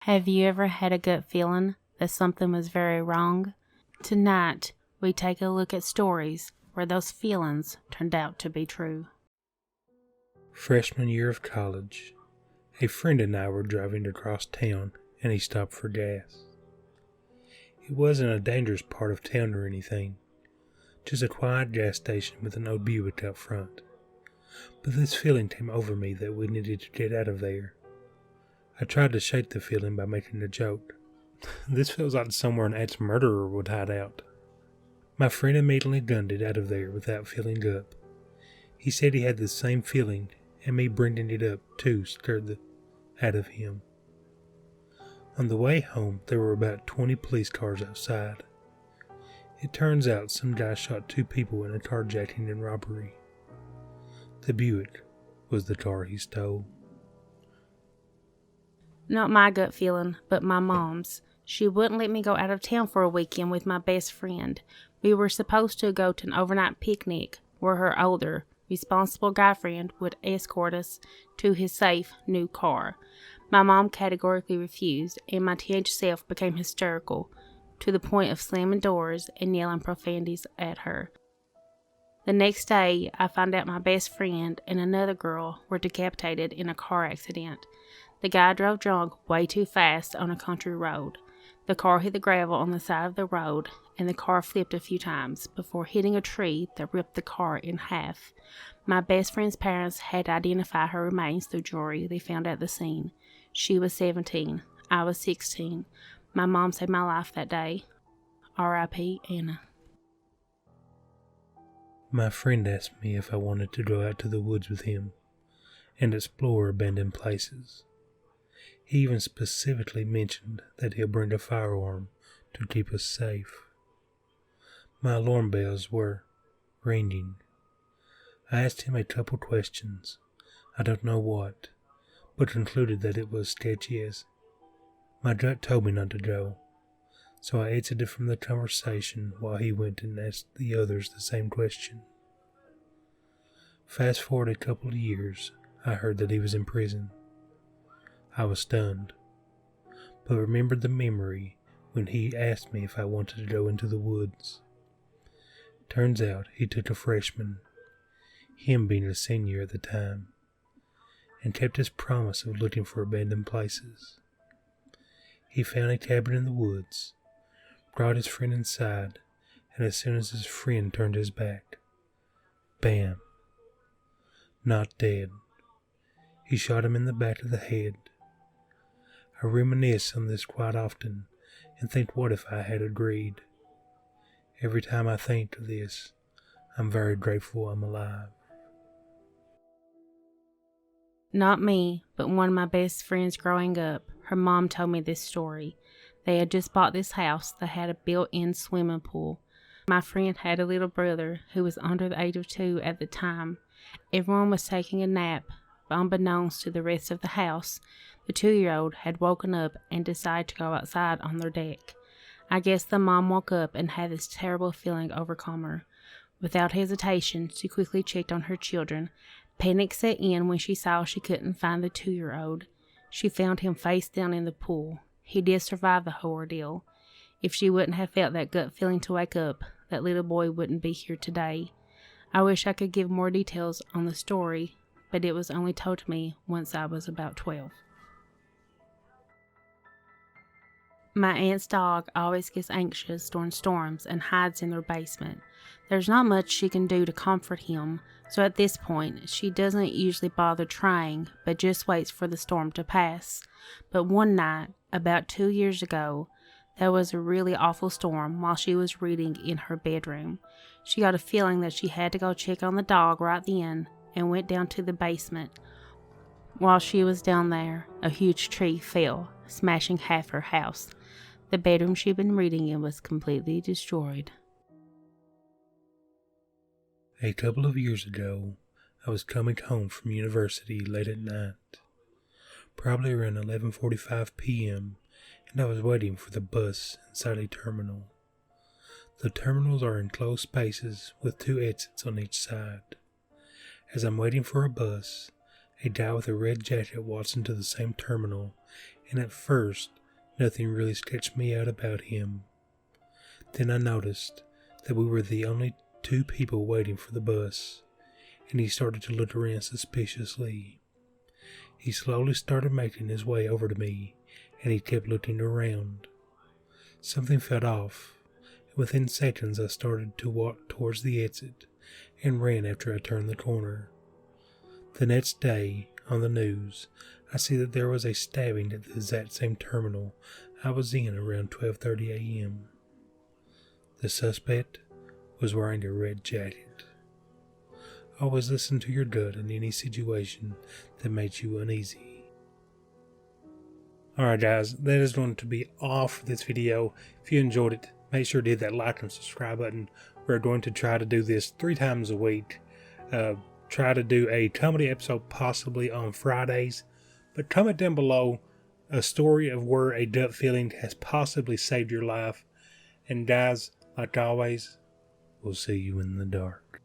Have you ever had a gut feeling that something was very wrong? Tonight, we take a look at stories where those feelings turned out to be true. Freshman year of college, a friend and I were driving across town and he stopped for gas. It wasn't a dangerous part of town or anything, just a quiet gas station with an old Buick out front. But this feeling came over me that we needed to get out of there. I tried to shake the feeling by making a joke. This feels like somewhere an ex-murderer would hide out. My friend immediately gunned it out of there without feeling up. He said he had the same feeling, and me bringing it up too scared the out of him. On the way home, there were about 20 police cars outside. It turns out some guy shot 2 people in a carjacking and robbery. The Buick was the car he stole. Not my gut feeling, but my mom's. She wouldn't let me go out of town for a weekend with my best friend. We were supposed to go to an overnight picnic where her older, responsible guy friend would escort us to his safe new car. My mom categorically refused, and my teenage self became hysterical to the point of slamming doors and yelling profanities at her. The next day, I found out my best friend and another girl were decapitated in a car accident. The guy drove drunk way too fast on a country road. The car hit the gravel on the side of the road, and the car flipped a few times before hitting a tree that ripped the car in half. My best friend's parents had identified her remains through jewelry they found at the scene. She was 17. I was 16. My mom saved my life that day. R.I.P. Anna. My friend asked me if I wanted to go out to the woods with him and explore abandoned places. He even specifically mentioned that he'll bring a firearm to keep us safe. My alarm bells were ringing. I asked him a couple questions, I don't know what, but concluded that it was sketchy as my gut told me not to go, so I exited from the conversation while he went and asked the others the same question. Fast forward a couple of years, I heard that he was in prison. I was stunned, but remembered the memory when he asked me if I wanted to go into the woods. Turns out he took a freshman, him being a senior at the time, and kept his promise of looking for abandoned places. He found a cabin in the woods, brought his friend inside, and as soon as his friend turned his back, bam! Not dead. He shot him in the back of the head. I reminisce on this quite often and think, what if I had agreed? Every time I think of this, I'm very grateful I'm alive. Not me, but one of my best friends growing up. Her mom told me this story. They had just bought this house that had a built-in swimming pool. My friend had a little brother who was under the age of 2 at the time. Everyone was taking a nap, but unbeknownst to the rest of the house, the 2-year-old had woken up and decided to go outside on their deck. I guess the mom woke up and had this terrible feeling overcome her. Without hesitation, she quickly checked on her children. Panic set in when she saw she couldn't find the 2-year-old. She found him face down in the pool. He did survive the whole ordeal. If she wouldn't have felt that gut feeling to wake up, that little boy wouldn't be here today. I wish I could give more details on the story, but it was only told to me once I was about 12. My aunt's dog always gets anxious during storms and hides in their basement. There's not much she can do to comfort him, so at this point, she doesn't usually bother trying, but just waits for the storm to pass. But one night, about 2 years ago, there was a really awful storm while she was reading in her bedroom. She got a feeling that she had to go check on the dog right then and went down to the basement. While she was down there, a huge tree fell, smashing half her house. The bedroom she'd been reading in was completely destroyed. A couple of years ago, I was coming home from university late at night, probably around 11:45 p.m., and I was waiting for the bus inside a terminal. The terminals are enclosed spaces with 2 exits on each side. As I'm waiting for a bus, a guy with a red jacket walks into the same terminal and at first, nothing really sketched me out about him. Then I noticed that we were the only two people waiting for the bus, and he started to look around suspiciously. He slowly started making his way over to me, and he kept looking around. Something felt off, and within seconds I started to walk towards the exit and ran after I turned the corner. The next day, on the news, I see that there was a stabbing at the exact same terminal I was in around 12:30 a.m. The suspect was wearing a red jacket. Always listen to your gut in any situation that makes you uneasy. Alright guys, that is going to be all for this video. If you enjoyed it, make sure to hit that like and subscribe button. We're going to try to do this 3 times a week. Try to do a comedy episode possibly on Fridays. But comment down below a story of where a gut feeling has possibly saved your life. And guys, like always, we'll see you in the dark.